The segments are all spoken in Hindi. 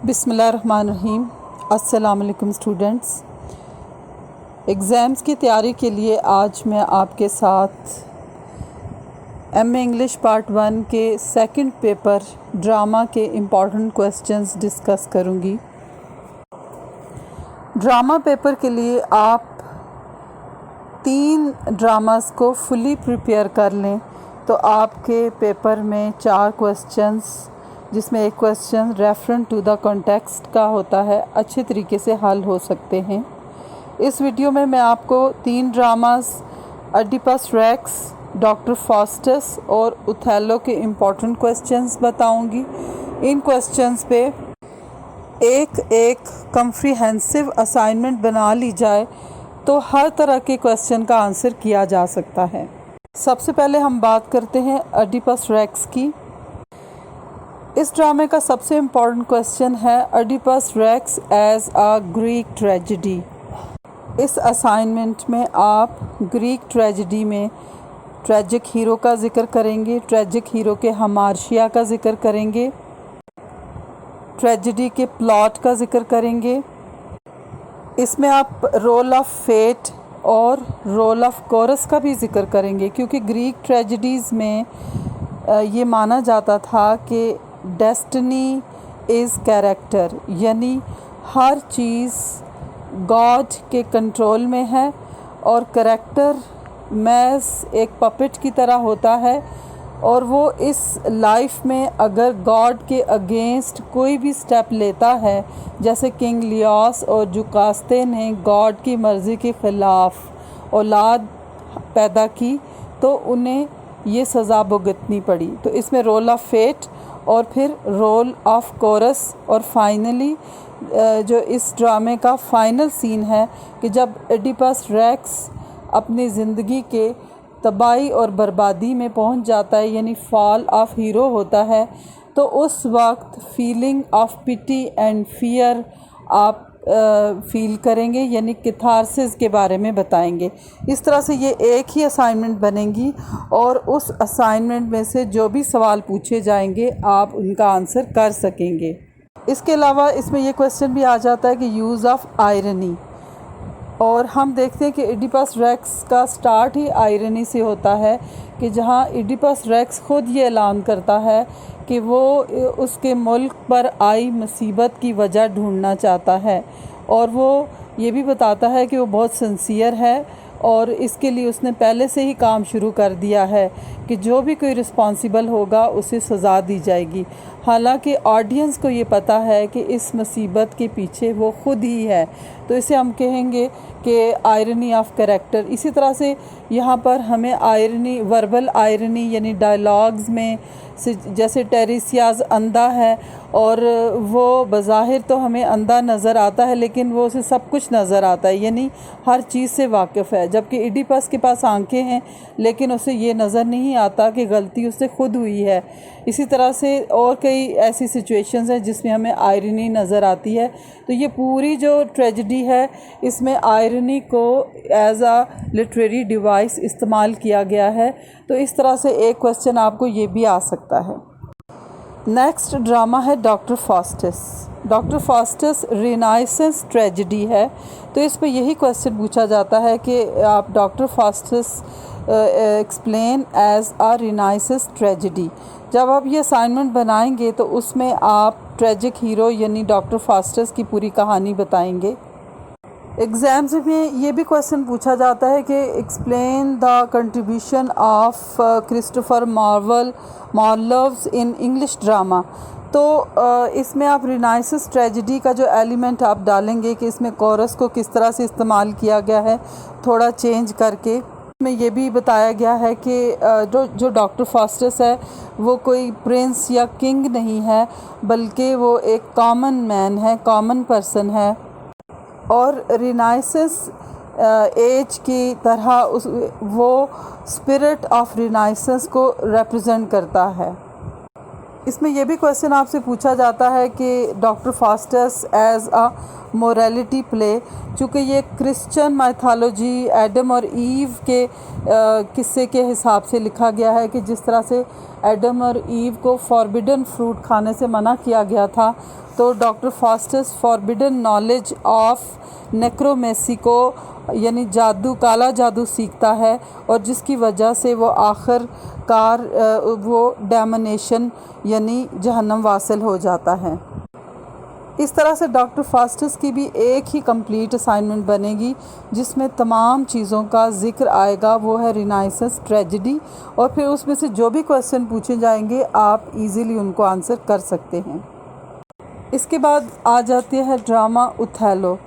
बिस्मिल्लाहिर्रहमानिर्रहीम। अस्सलाम वालेकुम स्टूडेंट्स। एग्ज़ाम्स की तैयारी के लिए आज मैं आपके साथ एमए इंग्लिश पार्ट 1 के सेकंड पेपर ड्रामा के इम्पॉर्टेंट क्वेश्चंस डिस्कस करूंगी। ड्रामा पेपर के लिए आप 3 ड्रामास को फुली प्रिपेयर कर लें तो आपके पेपर में 4 क्वेश्चंस, जिसमें एक question reference to the context का होता है, अच्छे तरीके से हल हो सकते हैं। इस वीडियो में मैं आपको 3 ड्रामास अडिपस रेक्स, डॉक्टर फास्टस और ओथेलो के इम्पॉर्टेंट क्वेश्चंस बताऊंगी। इन क्वेश्चंस पे एक कम्प्रीहेंसिव असाइनमेंट बना ली जाए तो हर तरह के क्वेश्चन का आंसर किया जा सकता है। सबसे पहले हम बात करते हैं अडिपस रेक्स की। इस ड्रामे का सबसे इम्पॉर्टेंट क्वेश्चन है Oedipus Rex as a Greek tragedy. इस असाइनमेंट में आप ग्रीक ट्रेजेडी में ट्रेजिक हीरो का जिक्र करेंगे, ट्रेजिक हीरो के हमार्शिया का जिक्र करेंगे, ट्रेजेडी के प्लॉट का जिक्र करेंगे। इसमें आप रोल ऑफ फेट और रोल ऑफ कोरस का भी जिक्र करेंगे, क्योंकि ग्रीक ट्रेजेडीज़ में ये माना जाता था कि डेस्टिनी इज़ कैरेक्टर, यानी हर चीज़ गॉड के कंट्रोल में है और कैरेक्टर मैज़ एक पपेट की तरह होता है, और वो इस लाइफ में अगर गॉड के अगेंस्ट कोई भी स्टेप लेता है, जैसे किंग लियोस और जुकास्ते ने गॉड की मर्ज़ी के ख़िलाफ़ औलाद पैदा की तो उन्हें ये सज़ा भुगतनी पड़ी। तो इसमें रोल ऑफ फेट और फिर रोल ऑफ कोरस, और फाइनली जो इस ड्रामे का फाइनल सीन है कि जब एडिपस रेक्स अपनी ज़िंदगी के तबाही और बर्बादी में पहुंच जाता है, यानी फॉल ऑफ हीरो होता है, तो उस वक्त feeling of pity and fear आप फील करेंगे, यानी कैथारसिस के बारे में बताएंगे। इस तरह से ये एक ही असाइनमेंट बनेगी और उस असाइनमेंट में से जो भी सवाल पूछे जाएंगे आप उनका आंसर कर सकेंगे। इसके अलावा इसमें ये क्वेश्चन भी आ जाता है कि यूज़ ऑफ आयरनी, और हम देखते हैं कि एडिपस रेक्स का स्टार्ट ही आयरनी से होता है कि जहां एडिपस रेक्स खुद ये ऐलान करता है कि वो उसके मुल्क पर आई मुसीबत की वजह ढूंढना चाहता है, और वो ये भी बताता है कि वो बहुत सिंसियर है और इसके लिए उसने पहले से ही काम शुरू कर दिया है कि जो भी कोई रिस्पॉन्सिबल होगा उसे सज़ा दी जाएगी। हालांकि ऑडियंस को ये पता है कि इस मुसीबत के पीछे वो खुद ही है, तो इसे हम कहेंगे कि आयरनी ऑफ कैरेक्टर। इसी तरह से यहाँ पर हमें आयरनी, वर्बल आयरनी यानी डायलॉग्स में जैसे टेरेसियाज अंधा है और वो बज़ाहिर तो हमें अंधा नज़र आता है लेकिन वो उसे सब कुछ नज़र आता है, यानी हर चीज़ से वाकिफ़ है, जबकि एडिपस के पास आंखें हैं लेकिन उसे ये नज़र नहीं आता कि गलती उससे खुद हुई है। इसी तरह से और कई ऐसी सिचुएशंस हैं जिसमें हमें आयरनी नज़र आती है। तो ये पूरी जो ट्रेजेडी है इसमें आयरनी को एज आ लिटरेरी डिवाइस इस्तेमाल किया गया है। तो इस तरह से एक क्वेश्चन आपको ये भी आ सकता है। नेक्स्ट ड्रामा है doctor Faustus. Doctor Faustus renaissance tragedy है, तो इस पर यही क्वेश्चन पूछा जाता है कि आप डॉक्टर फास्टस एक्सप्लेन एज आ रिनाइसेंस ट्रेजेडी। जब आप ये असाइनमेंट बनाएंगे तो उसमें आप ट्रेजिक हीरो यानी डॉक्टर फास्टस की पूरी कहानी बताएंगे। एग्ज़ाम्स में ये भी क्वेश्चन पूछा जाता है कि explain the contribution of Christopher Marlowe's in English drama. तो इसमें आप रिनाइसेंस ट्रेजेडी का जो एलिमेंट आप डालेंगे कि इसमें कोरस को किस तरह से इस्तेमाल किया गया है, थोड़ा चेंज करके। में ये भी बताया गया है कि जो डॉक्टर फास्टस है वो कोई प्रिंस या किंग नहीं है, बल्कि वो एक कॉमन मैन है, कॉमन पर्सन है, और रिनाइसेंस एज की तरह वो स्पिरिट ऑफ रिनाइसेंस को रिप्रेजेंट करता है। इसमें यह भी क्वेश्चन आपसे पूछा जाता है कि Doctor Faustus as a morality play, चूँकि ये क्रिश्चियन माइथोलॉजी एडम और ईव के किस्से के हिसाब से लिखा गया है कि जिस तरह से एडम और ईव को फॉरबिडन फ्रूट खाने से मना किया गया था, तो तो doctor Faustus forbidden knowledge of necromancy को यानी जादू, काला जादू सीखता है और जिसकी वजह से वो आखिरकार वो डैमनेशन यानी जहन्नम वासिल हो जाता है। इस तरह से डॉक्टर फास्टस की भी एक ही कंप्लीट असाइनमेंट बनेगी जिसमें तमाम चीज़ों का ज़िक्र आएगा, वो है रिनाइसेंस ट्रेजेडी, और फिर उसमें से जो भी क्वेश्चन पूछे जाएंगे आप इजीली उनको आंसर कर सकते हैं। इसके बाद आ जाती है ड्रामा ओथेलो।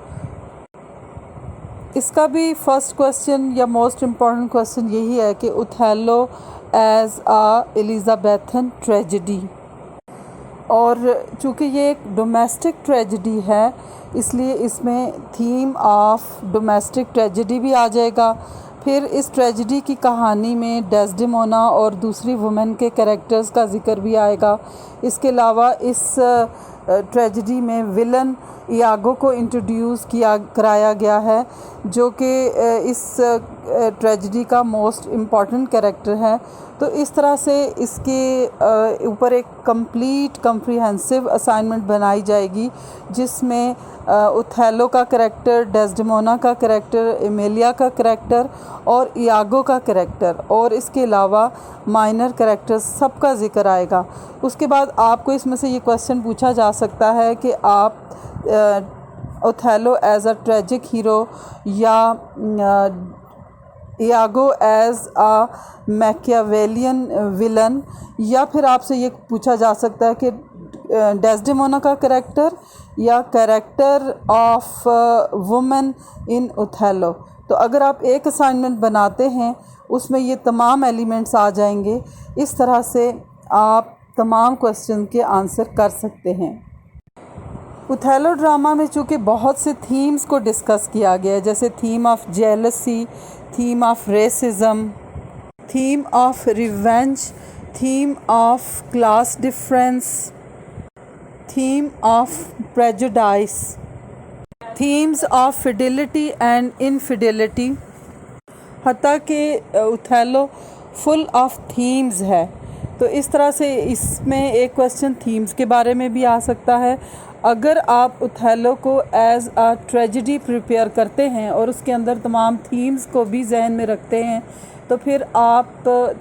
इसका भी फर्स्ट क्वेश्चन या मोस्ट इम्पॉर्टेंट क्वेश्चन यही है कि ओथेलो एज आ एलिज़ाबेथन ट्रेजेडी, और चूँकि ये एक डोमेस्टिक ट्रेजेडी है इसलिए इसमें थीम ऑफ डोमेस्टिक ट्रेजेडी भी आ जाएगा। फिर इस ट्रेजेडी की कहानी में डेस्डेमोना और दूसरी वुमेन के कैरेक्टर्स का ज़िक्र भी आएगा। इसके अलावा इस ट्रेजेडी में विलन इयागो को इंट्रोड्यूस कराया गया है जो कि इस ट्रेजेडी का मोस्ट इम्पॉर्टेंट कैरेक्टर है। तो इस तरह से इसके ऊपर एक कंप्लीट कम्प्रिहेंसिव असाइनमेंट बनाई जाएगी जिसमें ओथेलो का कैरेक्टर, डेस्डेमोना का कैरेक्टर, एमेलिया का कैरेक्टर और इयागो का कैरेक्टर और इसके अलावा माइनर कैरेक्टर्स सबका ज़िक्र आएगा। उसके बाद आपको इसमें से ये क्वेश्चन पूछा जा सकता है कि आप Othello as a tragic hero या Iago as a Machiavellian villain, या फिर आपसे ये पूछा जा सकता है कि डेस्डेमोना का कैरेक्टर या character of women in Othello. तो अगर आप एक असाइनमेंट बनाते हैं उसमें ये तमाम एलिमेंट्स आ जाएंगे। इस तरह से आप तमाम क्वेश्चन के आंसर कर सकते हैं। ओथेलो ड्रामा में चूँकि बहुत से थीम्स को डिस्कस किया गया है, जैसे theme of jealousy, theme of racism, theme of revenge, theme of class difference, theme of prejudice, themes of Fidelity and infidelity, हत्ता कि ओथेलो फुल ऑफ थीम्स है। तो इस तरह से इसमें एक क्वेश्चन थीम्स के बारे में भी आ सकता है। अगर आप ओथेलो को एज आ ट्रेजेडी प्रिपेयर करते हैं और उसके अंदर तमाम थीम्स को भी जहन में रखते हैं तो फिर आप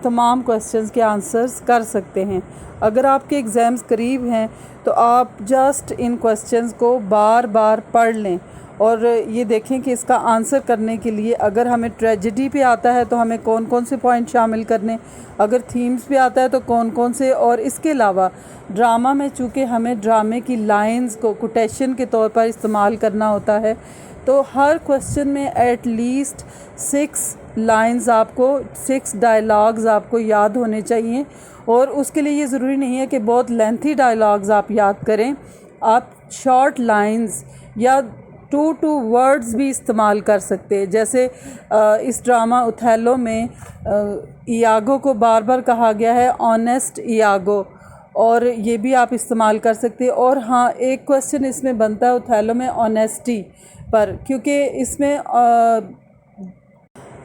तमाम क्वेश्चंस के आंसर्स कर सकते हैं। अगर आपके एग्ज़ाम्स करीब हैं तो आप जस्ट इन क्वेश्चंस को बार बार पढ़ लें और ये देखें कि इसका आंसर करने के लिए अगर हमें ट्रेजेडी पे आता है तो हमें कौन कौन से पॉइंट शामिल करने, अगर थीम्स पे आता है तो कौन कौन से, और इसके अलावा ड्रामा में चूँकि हमें ड्रामे की लाइंस को कोटेशन के तौर पर इस्तेमाल करना होता है तो हर क्वेश्चन में एट लीस्ट 6 लाइंस आपको, 6 डायलॉग्स आपको याद होने चाहिए। और उसके लिए ये ज़रूरी नहीं है कि बहुत लेंथी डायलॉग्स आप याद करें, आप शॉर्ट लाइंस या 2 वर्ड्स भी इस्तेमाल कर सकते हैं। जैसे इस ड्रामा ओथेलो में इयागो को बार बार कहा गया है ऑनेस्ट इयागो, और ये भी आप इस्तेमाल कर सकते हैं। और हाँ, एक क्वेश्चन इसमें बनता है ओथेलो में ऑनेस्टी पर, क्योंकि इसमें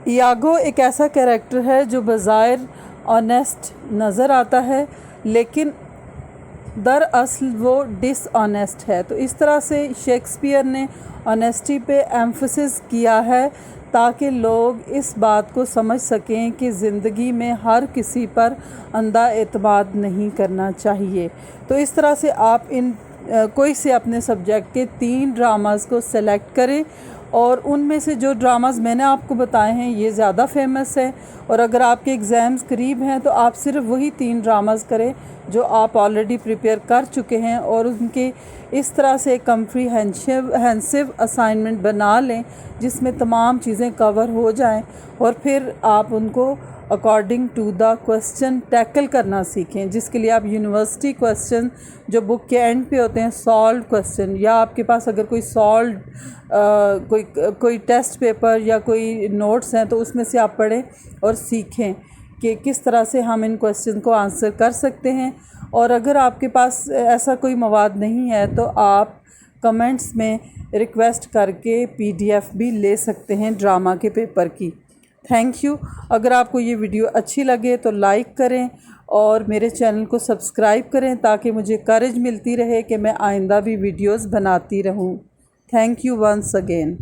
इयागो एक ऐसा कैरेक्टर है जो बज़ाहिर ऑनेस्ट नज़र आता है लेकिन दरअसल वो डिसऑनेस्ट है। तो इस तरह से शेक्सपियर ने ऑनेस्टी पे एम्फसिस किया है ताकि लोग इस बात को समझ सकें कि ज़िंदगी में हर किसी पर अंधा एतमाद नहीं करना चाहिए। तो इस तरह से आप इन कोई से अपने सब्जेक्ट के 3 ड्रामास को सेलेक्ट करें और उनमें से जो ड्रामास मैंने आपको बताए हैं ये ज़्यादा फेमस है, और अगर आपके एग्ज़ाम्स करीब हैं तो आप सिर्फ वही 3 ड्रामास करें जो आप ऑलरेडी प्रिपेयर कर चुके हैं और उनके इस तरह से एक कम्प्रीहेंसिव असाइनमेंट बना लें जिसमें तमाम चीज़ें कवर हो जाएं और फिर आप उनको according to the question tackle करना सीखें, जिसके लिए आप यूनिवर्सिटी क्वेश्चन जो बुक के एंड पे होते हैं, सॉल्व क्वेश्चन, या आपके पास अगर कोई सॉल्व कोई टेस्ट पेपर या कोई नोट्स हैं तो उसमें से आप पढ़ें और सीखें कि किस तरह से हम इन क्वेश्चन को आंसर कर सकते हैं। और अगर आपके पास ऐसा कोई मवाद नहीं है तो आप कमेंट्स में रिक्वेस्ट करके PDF भी ले सकते हैं ड्रामा के पेपर की। Thank you. अगर आपको ये वीडियो अच्छी लगे तो लाइक करें और मेरे चैनल को सब्सक्राइब करें ताकि मुझे करेज मिलती रहे कि मैं आइंदा भी वीडियोस बनाती रहूं। Thank you once again.